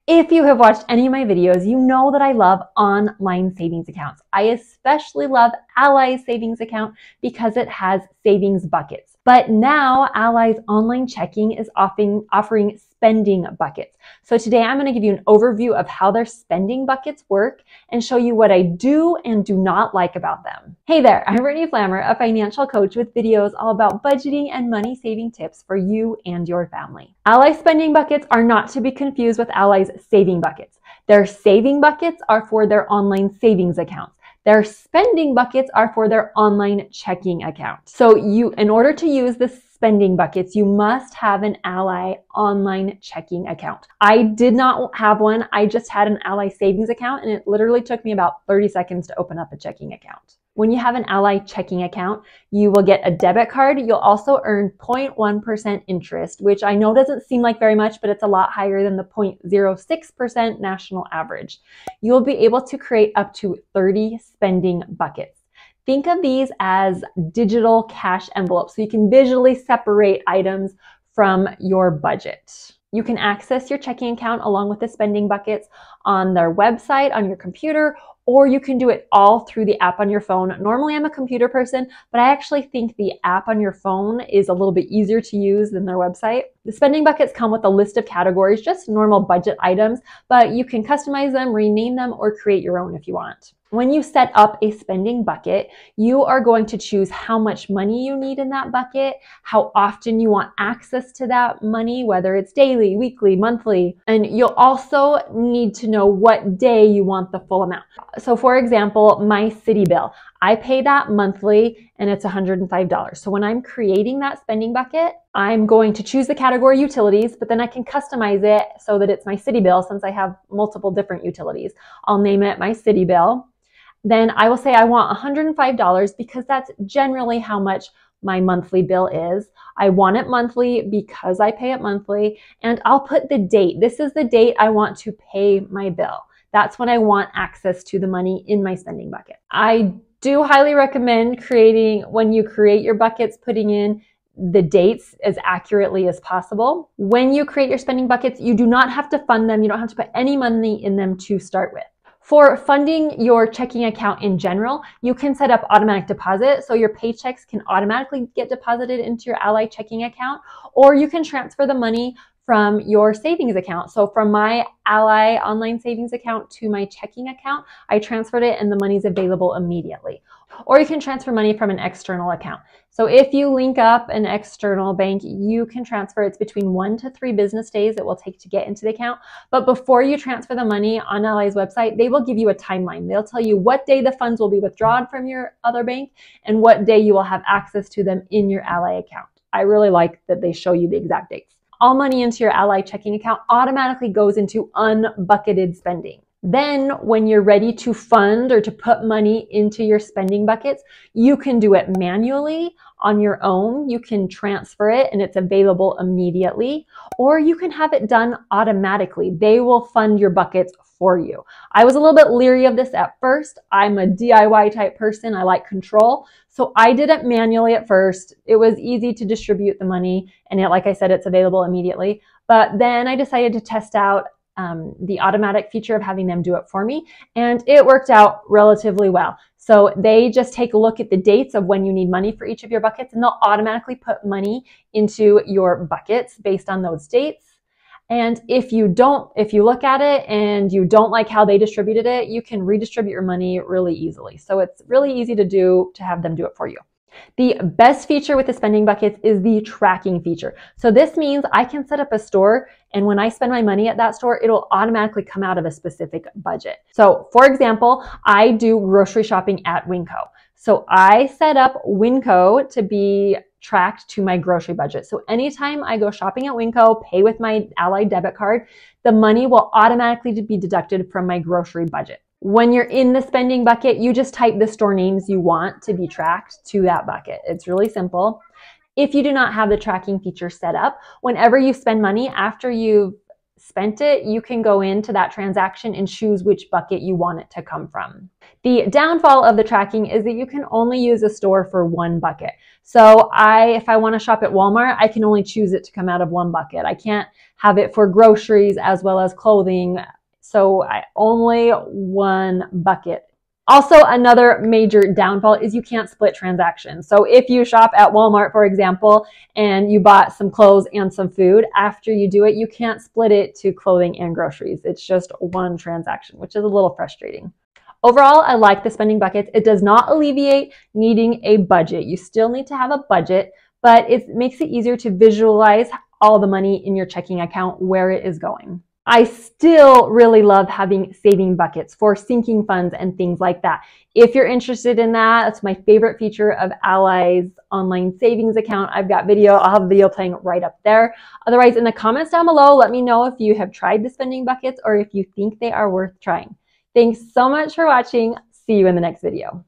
If you have watched any of my videos, you know that I love online savings accounts. I especially love Ally's savings account because it has savings buckets. But now Ally's online checking is offering spending buckets. So today I'm going to give you an overview of how their spending buckets work and show you what I do and do not like about them. Hey there, I'm Brittany Flammer, a financial coach with videos all about budgeting and money saving tips for you and your family. Ally's spending buckets are not to be confused with Ally's saving buckets. Their saving buckets are for their online savings accounts. Their spending buckets are for their online checking account. So in order to use the spending buckets, you must have an Ally online checking account. I did not have one. I just had an Ally savings account, and it literally took me about 30 seconds to open up a checking account. When you have an Ally checking account, you will get a debit card. You'll also earn 0.1% interest, which I know doesn't seem like very much, but it's a lot higher than the 0.06% national average. You'll be able to create up to 30 spending buckets. Think of these as digital cash envelopes, so you can visually separate items from your budget. You can access your checking account along with the spending buckets on their website, on your computer, or you can do it all through the app on your phone. Normally I'm a computer person, but I actually think the app on your phone is a little bit easier to use than their website. The spending buckets come with a list of categories, just normal budget items, but you can customize them, rename them, or create your own if you want. When you set up a spending bucket, you are going to choose how much money you need in that bucket, how often you want access to that money, whether it's daily, weekly, monthly, and you'll also need to know what day you want the full amount. So for example, my city bill, I pay that monthly and it's $105. So when I'm creating that spending bucket, I'm going to choose the category utilities, but then I can customize it so that it's my city bill since I have multiple different utilities. I'll name it my city bill. Then I will say I want $105 because that's generally how much my monthly bill is. I want it monthly because I pay it monthly, and I'll put the date. This is the date I want to pay my bill. That's when I want access to the money in my spending bucket. I do highly recommend when you create your buckets, putting in the dates as accurately as possible. When you create your spending buckets, you do not have to fund them. You don't have to put any money in them to start with. For funding your checking account in general, you can set up automatic deposit, so your paychecks can automatically get deposited into your Ally checking account, or you can transfer the money from your savings account. So from my Ally online savings account to my checking account, I transferred it and the money's available immediately. Or you can transfer money from an external account. So if you link up an external bank, you can transfer. It's between 1 to 3 business days it will take to get into the account. But before you transfer the money on Ally's website, they will give you a timeline. They'll tell you what day the funds will be withdrawn from your other bank and what day you will have access to them in your Ally account. I really like that they show you the exact dates. All money into your Ally checking account automatically goes into unbucketed spending. Then when you're ready to fund or to put money into your spending buckets, you can do it manually on your own. You can transfer it and it's available immediately, or you can have it done automatically. They will fund your buckets for you. I was a little bit leery of this at first. I'm a DIY type person. I like control. So I did it manually at first. It was easy to distribute the money, and like I said, it's available immediately. But then I decided to test out the automatic feature of having them do it for me, and it worked out relatively well. So they just take a look at the dates of when you need money for each of your buckets, and they'll automatically put money into your buckets based on those dates. And if you look at it and you don't like how they distributed it, you can redistribute your money really easily. So it's really easy to have them do it for you. The best feature with the spending buckets is the tracking feature. So this means I can set up a store, and when I spend my money at that store, it'll automatically come out of a specific budget. So for example, I do grocery shopping at Winco. So I set up Winco to be tracked to my grocery budget. So anytime I go shopping at Winco, pay with my Ally debit card, the money will automatically be deducted from my grocery budget. When you're in the spending bucket, you just type the store names you want to be tracked to that bucket. It's really simple. If you do not have the tracking feature set up, whenever you spend money after you've spent it, you can go into that transaction and choose which bucket you want it to come from. The downfall of the tracking is that you can only use a store for one bucket. So if I want to shop at Walmart, I can only choose it to come out of one bucket. I can't have it for groceries as well as clothing. So only one bucket. Also, another major downfall is you can't split transactions. So if you shop at Walmart, for example, and you bought some clothes and some food, after you do it, you can't split it to clothing and groceries. It's just one transaction, which is a little frustrating. Overall, I like the spending buckets. It does not alleviate needing a budget. You still need to have a budget, but it makes it easier to visualize all the money in your checking account, where it is going. I still really love having saving buckets for sinking funds and things like that. If you're interested in that, that's my favorite feature of Ally's online savings account. I've got video, I'll have a video playing right up there. Otherwise, in the comments down below, let me know if you have tried the spending buckets or if you think they are worth trying. Thanks so much for watching. See you in the next video.